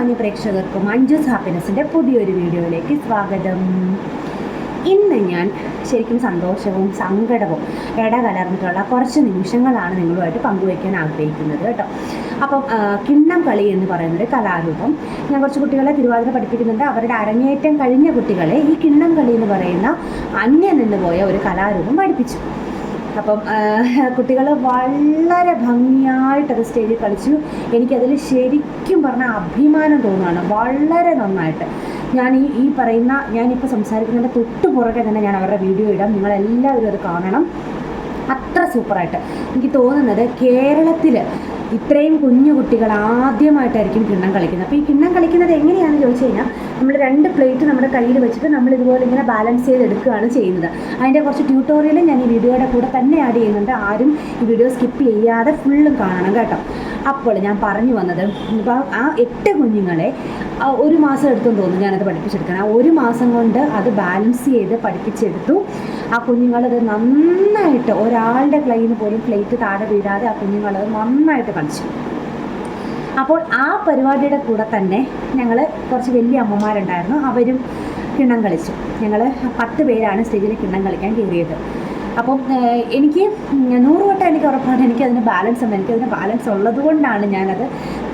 മാന്യ പ്രേക്ഷകർക്കും അഞ്ജൂസ് ഹാപ്പിനെസ്സിൻ്റെ പുതിയൊരു വീഡിയോയിലേക്ക് സ്വാഗതം. ഇന്ന് ഞാൻ ശരിക്കും സന്തോഷവും സങ്കടവും ഇടകലർന്നിട്ടുള്ള കുറച്ച് നിമിഷങ്ങളാണ് നിങ്ങളുമായിട്ട് പങ്കുവയ്ക്കാൻ ആഗ്രഹിക്കുന്നത് കേട്ടോ. അപ്പം കിണ്ണം കളി എന്ന് പറയുന്നൊരു കലാരൂപം ഞാൻ കുറച്ച് കുട്ടികളെ തിരുവാതിര പഠിപ്പിക്കുന്നുണ്ട്. അവരുടെ അരങ്ങേറ്റം കഴിഞ്ഞ കുട്ടികളെ ഈ കിണ്ണം കളി എന്ന് പറയുന്ന അന്യം നിന്ന് പോയ ഒരു കലാരൂപം പഠിപ്പിച്ചു. അപ്പം കുട്ടികൾ വളരെ ഭംഗിയായിട്ടത് സ്റ്റേജിൽ കളിച്ചു. എനിക്കതിൽ ശരിക്കും പറഞ്ഞാൽ അഭിമാനം തോന്നുകയാണ്. വളരെ നന്നായിട്ട് ഞാൻ ഈ പറയുന്ന ഞാനിപ്പോൾ സംസാരിക്കുന്നതിൻ്റെ തൊട്ട് പുറകെ തന്നെ ഞാൻ അവരുടെ വീഡിയോ ഇടാം. നിങ്ങളെല്ലാവരും അത് കാണണം. അത്ര സൂപ്പറായിട്ട് എനിക്ക് തോന്നുന്നത് കേരളത്തിൽ ഇത്രയും കുഞ്ഞു കുട്ടികൾ ആദ്യമായിട്ടായിരിക്കും കിണ്ണം കളിക്കുന്നത്. അപ്പോൾ ഈ കിണ്ണം കളിക്കുന്നത് എങ്ങനെയാണെന്ന് ചോദിച്ചു കഴിഞ്ഞാൽ നമ്മൾ 2 പ്ലേറ്റ് നമ്മുടെ കയ്യിൽ വെച്ചിട്ട് നമ്മൾ ഇതുപോലെ ഇങ്ങനെ ബാലൻസ് ചെയ്തെടുക്കുകയാണ് ചെയ്യുന്നത്. അതിൻ്റെ കുറച്ച് ട്യൂട്ടോറിയൽ ഞാൻ ഈ വീഡിയോയുടെ കൂടെ തന്നെ ആഡ് ചെയ്യുന്നുണ്ട്. ആരും ഈ വീഡിയോ സ്കിപ്പ് ചെയ്യാതെ ഫുള്ളും കാണണം കേട്ടോ. അപ്പോൾ ഞാൻ പറഞ്ഞു വന്നത്, ഇപ്പോൾ ആ 8 കുഞ്ഞുങ്ങളെ 1 മാസം എടുത്തെന്ന് തോന്നുന്നു ഞാനത് പഠിപ്പിച്ചെടുക്കണം. ആ 1 മാസം കൊണ്ട് അത് ബാലൻസ് ചെയ്ത് പഠിപ്പിച്ചെടുത്തു. ആ കുഞ്ഞുങ്ങളത് നന്നായിട്ട് ഒരാളുടെ കയ്യിൽ നിന്ന് പോലും പ്ലേറ്റ് താഴെ വീഴാതെ ആ കുഞ്ഞുങ്ങളത് നന്നായിട്ട് കളിച്ചു. അപ്പോൾ ആ പരിപാടിയുടെ കൂടെ തന്നെ ഞങ്ങൾ കുറച്ച് വലിയ അമ്മമാരുണ്ടായിരുന്നു. അവരും കിണ്ണം കളിച്ചു. ഞങ്ങൾ 10 പേരാണ് സ്റ്റേജിൽ കിണ്ണം കളിക്കാൻ കയറിയത്. അപ്പം എനിക്ക് 100 വട്ടം എനിക്ക് ഉറപ്പാണ് എനിക്കതിന് ബാലൻസ് ഉണ്ട്. എനിക്കതിന് ബാലൻസ് ഉള്ളത് കൊണ്ടാണ് ഞാനത്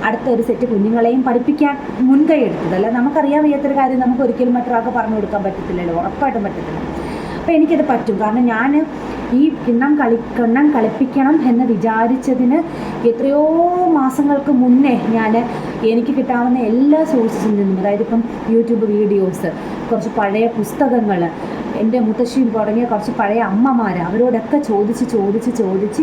അടുത്തൊരു സെറ്റ് കുഞ്ഞുങ്ങളെയും പഠിപ്പിക്കാൻ മുൻകൈ എടുത്തത്. അല്ല നമുക്കറിയാൻ വയ്യാത്തൊരു കാര്യം നമുക്ക് ഒരിക്കലും മറ്റൊരാൾക്ക് പറഞ്ഞു കൊടുക്കാൻ പറ്റത്തില്ലല്ലോ, ഉറപ്പായിട്ടും പറ്റത്തില്ല. അപ്പോൾ എനിക്കത് പറ്റും. കാരണം ഞാൻ ഈ കിണ്ണം കളിപ്പിക്കണം എന്ന് വിചാരിച്ചതിന് എത്രയോ മാസങ്ങൾക്ക് മുന്നേ എനിക്ക് കിട്ടാവുന്ന എല്ലാ സോഴ്സസിൽ നിന്നും, അതായത് ഇപ്പം യൂട്യൂബ് വീഡിയോസ്, കുറച്ച് പഴയ പുസ്തകങ്ങൾ, എൻ്റെ മുത്തശ്ശിയും തുടങ്ങിയ കുറച്ച് പഴയ അമ്മമാർ, അവരോടൊക്കെ ചോദിച്ച്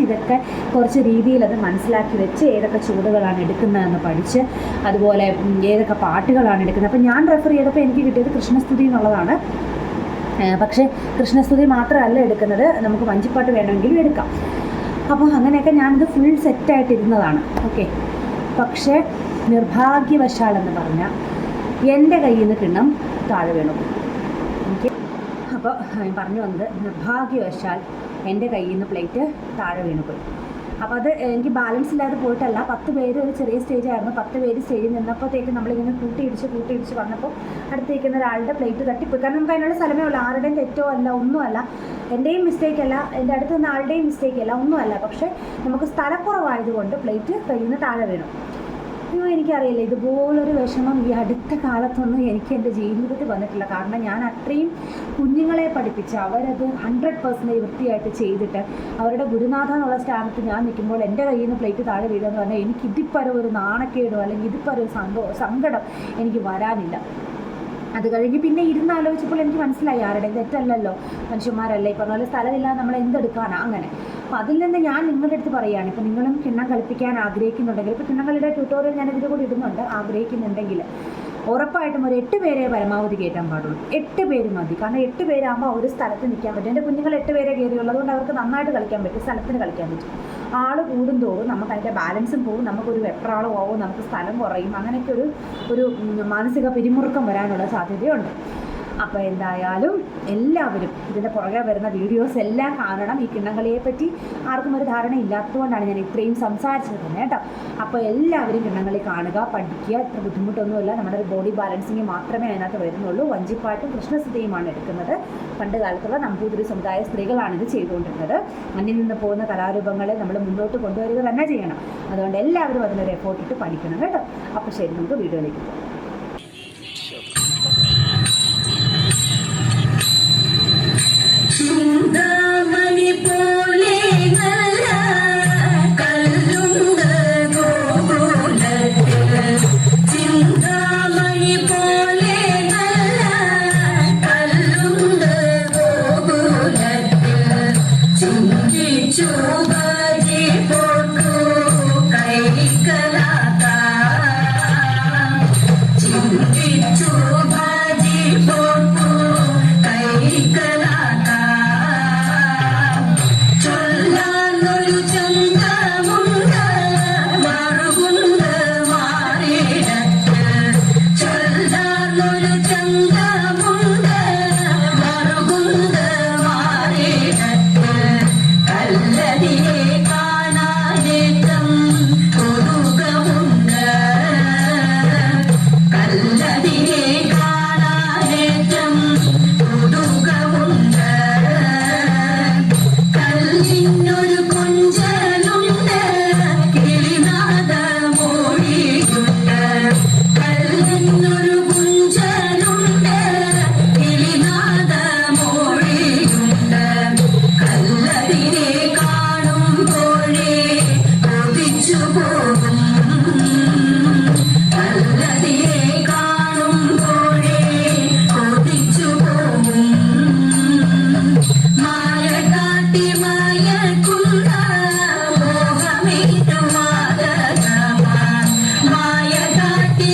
ഇതൊക്കെ കുറച്ച് രീതിയിൽ അത് മനസ്സിലാക്കി വെച്ച് ഏതൊക്കെ ചുവടുകളാണ് എടുക്കുന്നതെന്ന് പഠിച്ച്, അതുപോലെ ഏതൊക്കെ പാട്ടുകളാണ് എടുക്കുന്നത്. അപ്പോൾ ഞാൻ റെഫർ ചെയ്തപ്പോൾ എനിക്ക് കിട്ടിയത് കൃഷ്ണസ്തുതി എന്നുള്ളതാണ്. പക്ഷേ കൃഷ്ണസ്തുതി മാത്രമല്ല എടുക്കുന്നത്, നമുക്ക് വഞ്ചിപ്പാട്ട് വേണമെങ്കിലും എടുക്കാം. അപ്പോൾ അങ്ങനെയൊക്കെ ഞാനിത് ഫുൾ സെറ്റായിട്ടിരുന്നതാണ്. ഓക്കെ. പക്ഷേ നിർഭാഗ്യവശാലെന്ന് പറഞ്ഞാൽ എൻ്റെ കയ്യിൽ നിന്ന് കിണ്ണം താഴെ വീണു. എനിക്ക് അപ്പോൾ ഞാൻ പറഞ്ഞു വന്നത്, നിർഭാഗ്യവശാൽ എൻ്റെ കയ്യിൽ നിന്ന് പ്ലേറ്റ് താഴെ വീണുപോയി. അപ്പോൾ അത് എനിക്ക് ബാലൻസ് ഇല്ലാതെ പോയിട്ടല്ല. 10 പേര് ഒരു ചെറിയ സ്റ്റേജായിരുന്നു. 10 പേര് സ്റ്റേജിൽ നിന്നപ്പോഴത്തേക്ക് നമ്മളിങ്ങനെ കൂട്ടിയിടിച്ച് വന്നപ്പോൾ അടുത്തേക്കുന്ന ഒരാളുടെ പ്ലേറ്റ് തട്ടിപ്പോയി. കാരണം നമുക്ക് അതിനുള്ള സ്ഥലമേ ഉള്ളൂ. ആരുടെയും തെറ്റോ അല്ല, ഒന്നുമല്ല, എൻ്റെയും മിസ്റ്റേക്ക് അല്ല, എൻ്റെ അടുത്ത് നിന്ന് ആളുടെയും മിസ്റ്റേക്ക് അല്ല, ഒന്നുമല്ല. പക്ഷേ നമുക്ക് സ്ഥലക്കുറവായതുകൊണ്ട് പ്ലേറ്റ് കയ്യിൽ നിന്ന് താഴെ വീണു. എനിക്കറിയില്ല, ഇതുപോലൊരു വിഷമം ഈ അടുത്ത കാലത്തൊന്നും എനിക്ക് എൻ്റെ ജീവിതത്തിൽ വന്നിട്ടില്ല. കാരണം ഞാൻ അത്രയും കുഞ്ഞുങ്ങളെ പഠിപ്പിച്ച് അവരത് 100% വൃത്തിയായിട്ട് ചെയ്തിട്ട് അവരുടെ ഗുരുനാഥ എന്നുള്ള സ്ഥാനത്ത് ഞാൻ നിൽക്കുമ്പോൾ എൻ്റെ കയ്യിൽ നിന്ന് പ്ലേറ്റ് താഴെ വീഴുമെന്ന് പറഞ്ഞാൽ എനിക്ക് ഇതിപ്പരം ഒരു നാണക്കേടോ അല്ലെങ്കിൽ ഇതിപ്പരം ഒരു സങ്കടം എനിക്ക് വരാനില്ല. അത് കഴിഞ്ഞ് പിന്നെ ഇരുന്ന് ആലോചിച്ചപ്പോൾ എനിക്ക് മനസ്സിലായി, ആരുടെയും തെറ്റല്ലല്ലോ, മനുഷ്യന്മാരല്ലേ, ഇപ്പോൾ പറഞ്ഞ സ്ഥലമില്ലാതെ നമ്മൾ എന്തെടുക്കാനാണ് അങ്ങനെ. അപ്പോൾ അതിൽ നിന്ന് ഞാൻ നിങ്ങളുടെ അടുത്ത് പറയുകയാണ്, ഇപ്പോൾ നിങ്ങളും കിണ്ണം കളിപ്പിക്കാൻ ആഗ്രഹിക്കുന്നുണ്ടെങ്കിൽ, ഇപ്പോൾ കിണ്ണങ്ങളുടെ ട്യൂട്ടോറിയൽ ഞാൻ ഇതിൽ കൂടി ഇടുന്നുണ്ട്, ആഗ്രഹിക്കുന്നുണ്ടെങ്കിൽ ഉറപ്പായിട്ടും ഒരു 8 പേരെ പരമാവധി കയറ്റാൻ പാടുള്ളൂ. 8 പേര് മതി. കാരണം 8 പേരാകുമ്പോൾ ഒരു സ്ഥലത്ത് നിൽക്കാൻ പറ്റും. എൻ്റെ കുഞ്ഞുങ്ങൾ 8 പേരെ കയറിയുള്ളൂ. അതുകൊണ്ട് അവർക്ക് നന്നായിട്ട് കളിക്കാൻ പറ്റും, സ്ഥലത്തിന് കളിക്കാൻ പറ്റും. ആൾ കൂടുന്തോറും നമുക്ക് അതിൻ്റെ ബാലൻസും പോകും, നമുക്കൊരു വെപ്രാളം ആവും, നമുക്ക് സ്ഥലം കുറയും, അങ്ങനെയൊക്കെ ഒരു മാനസിക പിരിമുറുക്കം വരാനുള്ള സാധ്യതയുണ്ട്. അപ്പോൾ എന്തായാലും എല്ലാവരും ഇതിൻ്റെ പുറകെ വരുന്ന വീഡിയോസ് എല്ലാം കാണണം. ഈ കിണ്ണംകളിയെപ്പറ്റി ആർക്കും ഒരു ധാരണ ഇല്ലാത്തതുകൊണ്ടാണ് ഞാൻ ഇത്രയും സംസാരിച്ചത് തന്നെ കേട്ടോ. അപ്പോൾ എല്ലാവരും കിണ്ണംകളി കാണുക, പഠിക്കുക. ഇത്ര ബുദ്ധിമുട്ടൊന്നുമില്ല. നമ്മുടെ ഒരു ബോഡി ബാലൻസിങ് മാത്രമേ അതിനകത്ത് വരുന്നുള്ളൂ. വഞ്ചിപ്പാട്ടും കൃഷ്ണസ്തുതിയുമാണ് എടുക്കുന്നത്. പണ്ട് കാലത്തുള്ള നമ്പൂതിരി സമുദായ സ്ത്രീകളാണിത് ചെയ്തുകൊണ്ടിരുന്നത്. അന്യം നിന്ന് പോകുന്ന കലാരൂപങ്ങളെ നമ്മൾ മുന്നോട്ട് കൊണ്ടുവരിക തന്നെ ചെയ്യണം. അതുകൊണ്ട് എല്ലാവരും അതിനൊരു എഫോർട്ട് ഇട്ട് പഠിക്കണം കേട്ടോ. അപ്പോൾ ശരി, നമുക്ക് വീഡിയോയിലേക്ക് പോകാം. ചിന്താമണി പോലെ നല്ല കല്ലുണ്ട് ഗോകുലത്തിൽ, ചിന്താമണി പോലെ നല്ല കല്ലുണ്ട് ഗോകുലത്തിൽ, ചിന്തിച്ചു ഭജി പോട്ടു കൈക്കലാത്ത, ചിന്തിച്ചു ഭജി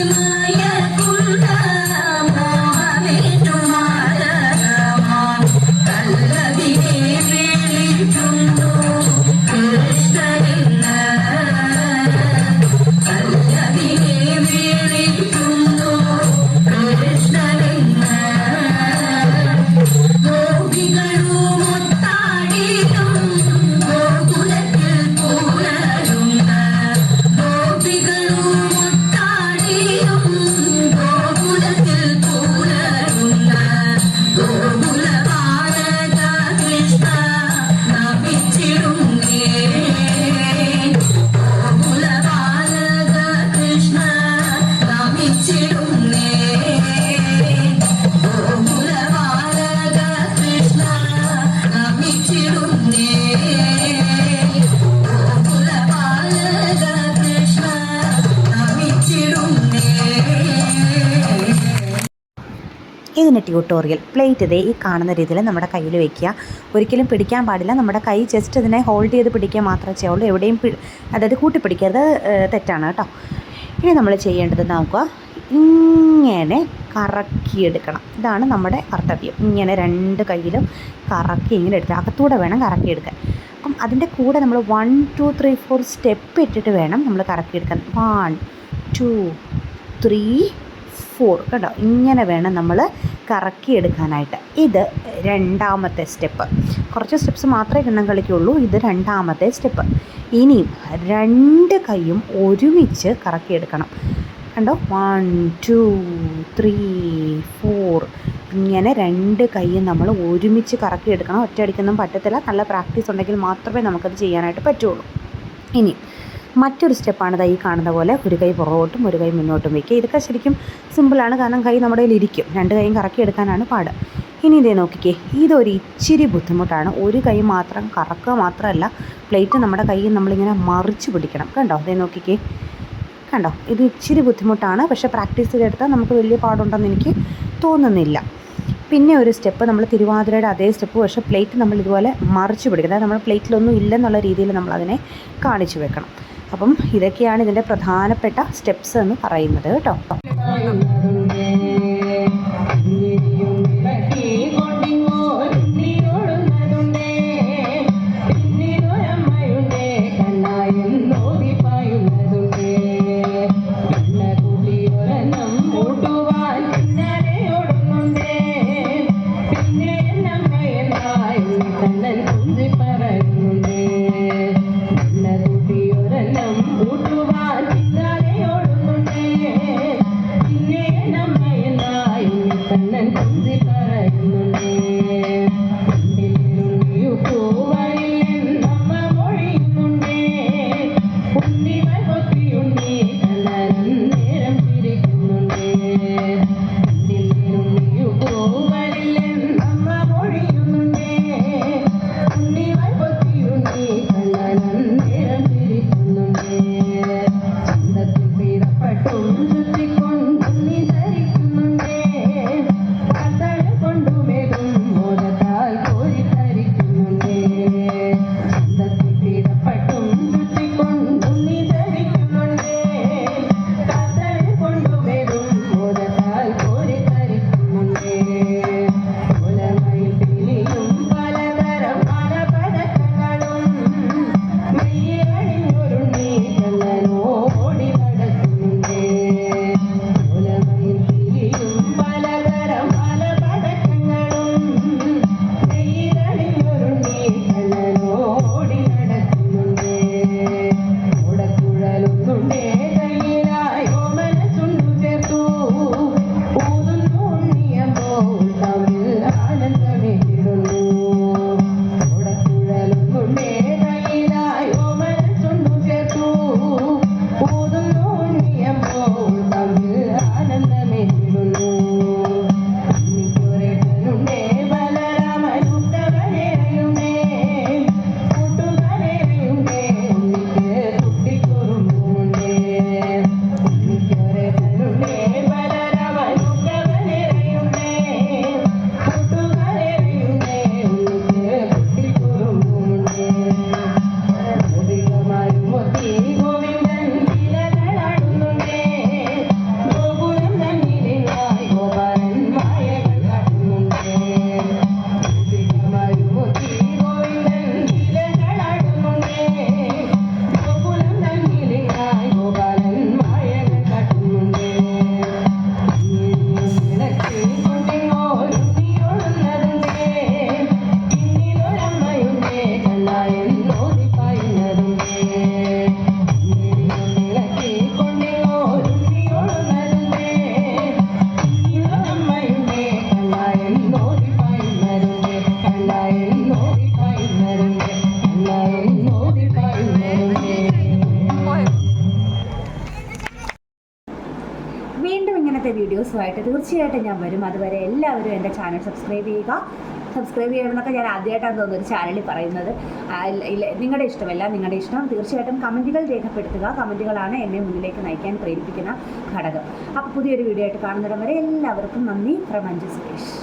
മയക്കുന്ന മോഹമേറ്റുമാരമാ കല്ലതിനെ വിളിക്കുന്നു കൃഷ്ണനെന്ന് കല്ലതിനെ വിളിക്കുന്നു കൃഷ്ണനെന്ന് ഗോപികളുമൊത്താടിയും ഗോകുലത്തിൽ പൂരരുന്ന ഗോപികളുമൊത്താടിയും ഗോകുലത്തിൽ പൂരരുന്ന ഗോകുലബാലക കൃഷ്ണ നമിച്ചിടുന്നേ ഗോകുലബാലക കൃഷ്ണ നമിച്ചിടുന്നേ ഗോകുലബാലക കൃഷ്ണ നമിച്ചിടുന്നേ ഗോകുലബാലക കൃഷ്ണ നമിച്ചിടുന്നേ. ഇതിന് ട്യൂട്ടോറിയൽ പ്ലേറ്റ് ഇതേ ഈ കാണുന്ന രീതിയിൽ നമ്മുടെ കയ്യിൽ വെക്കുക. ഒരിക്കലും പിടിക്കാൻ പാടില്ല. നമ്മുടെ കൈ ജസ്റ്റ് ഇതിനെ ഹോൾഡ് ചെയ്ത് പിടിക്കുക മാത്രമേ ചെയ്യുള്ളൂ. എവിടെയും അതായത് കൂട്ടിപ്പിടിക്കരുത്, തെറ്റാണ് കേട്ടോ. ഇനി നമ്മൾ ചെയ്യേണ്ടത് നോക്കുക, ഇങ്ങനെ കറക്കിയെടുക്കണം. ഇതാണ് നമ്മുടെ കർത്തവ്യം. ഇങ്ങനെ രണ്ട് കയ്യിലും കറക്കി ഇങ്ങനെ എടുക്കുക. അകത്തൂടെ വേണം കറക്കിയെടുക്കാൻ. അപ്പം അതിൻ്റെ കൂടെ നമ്മൾ 1 2 3 4 സ്റ്റെപ്പ് ഇട്ടിട്ട് വേണം നമ്മൾ കറക്കിയെടുക്കാൻ. 1 2 3 4 കേട്ടോ. ഇങ്ങനെ വേണം നമ്മൾ കറക്കിയെടുക്കാനായിട്ട്. ഇത് രണ്ടാമത്തെ സ്റ്റെപ്പ്. കുറച്ച് സ്റ്റെപ്സ് മാത്രമേ കിണ്ണം കളിക്കുള്ളൂ. ഇത് രണ്ടാമത്തെ സ്റ്റെപ്പ്. ഇനിയും രണ്ട് കൈയും ഒരുമിച്ച് കറക്കിയെടുക്കണം. കണ്ടോ, 1 2 3 4 ഇങ്ങനെ രണ്ട് കൈയും നമ്മൾ ഒരുമിച്ച് കറക്കിയെടുക്കണം. ഒറ്റയടിക്കൊന്നും പറ്റത്തില്ല. നല്ല പ്രാക്ടീസ് ഉണ്ടെങ്കിൽ മാത്രമേ നമുക്കത് ചെയ്യാനായിട്ട് പറ്റുള്ളൂ. ഇനി മറ്റൊരു സ്റ്റെപ്പാണ് ഈ കാണുന്ന പോലെ ഒരു കൈ പുറകോട്ടും ഒരു കൈ മുന്നോട്ടും വയ്ക്കുക. ഇതൊക്കെ ശരിക്കും സിമ്പിളാണ്, കാരണം കൈ നമ്മുടെ കയ്യിൽ ഇരിക്കും. രണ്ട് കൈയും കറക്കിയെടുക്കാനാണ് പാട്. ഇനി ഇതേ നോക്കിക്കേ, ഇതൊരു ഇച്ചിരി ബുദ്ധിമുട്ടാണ്. ഒരു കൈ മാത്രം കറക്കുക മാത്രമല്ല, പ്ലേറ്റ് നമ്മുടെ കൈയിൽ നമ്മളിങ്ങനെ മറിച്ച് പിടിക്കണം. കണ്ടോ, ഇതേ നോക്കിക്കേ, കണ്ടോ, ഇത് ഇച്ചിരി ബുദ്ധിമുട്ടാണ്. പക്ഷേ പ്രാക്ടീസ് ചെയ്തെടുത്താൽ നമുക്ക് വലിയ പാടുണ്ടെന്ന് എനിക്ക് തോന്നുന്നില്ല. പിന്നെ ഒരു സ്റ്റെപ്പ് നമ്മൾ തിരുവാതിരയുടെ അതേ സ്റ്റെപ്പ്, പക്ഷേ പ്ലേറ്റ് നമ്മൾ ഇതുപോലെ മറിച്ച് പിടിക്കണം. അതായത് നമ്മൾ പ്ലേറ്റിലൊന്നും ഇല്ലെന്നുള്ള രീതിയിൽ നമ്മളതിനെ കാണിച്ചു വെക്കണം. അപ്പം ഇതൊക്കെയാണ് ഇതിൻ്റെ പ്രധാനപ്പെട്ട സ്റ്റെപ്സ് എന്ന് പറയുന്നത് കേട്ടോ. ൂട്ടുവാൻ ഓടുന്നുണ്ടേ പിന്നെ വീഡിയോസുമായിട്ട് തീർച്ചയായിട്ടും ഞാൻ വരും. അതുവരെ എല്ലാവരും എൻ്റെ ചാനൽ സബ്സ്ക്രൈബ് ചെയ്യുക. സബ്സ്ക്രൈബ് ചെയ്യണമെന്നൊക്കെ ഞാൻ ആദ്യമായിട്ടാണ് തോന്നുന്നത് ഒരു ചാനലിൽ പറയുന്നത്. നിങ്ങളുടെ ഇഷ്ടമല്ല, നിങ്ങളുടെ ഇഷ്ടം തീർച്ചയായിട്ടും കമൻറ്റുകൾ രേഖപ്പെടുത്തുക. കമൻറ്റുകളാണ് എന്നെ മുന്നിലേക്ക് നയിക്കാൻ പ്രേരിപ്പിക്കുന്ന ഘടകം. അപ്പോൾ പുതിയൊരു വീഡിയോ ആയിട്ട് കാണുന്നിടം വരെ എല്ലാവർക്കും നന്ദി. ഫ്രം അഞ്ജു സുരേഷ്.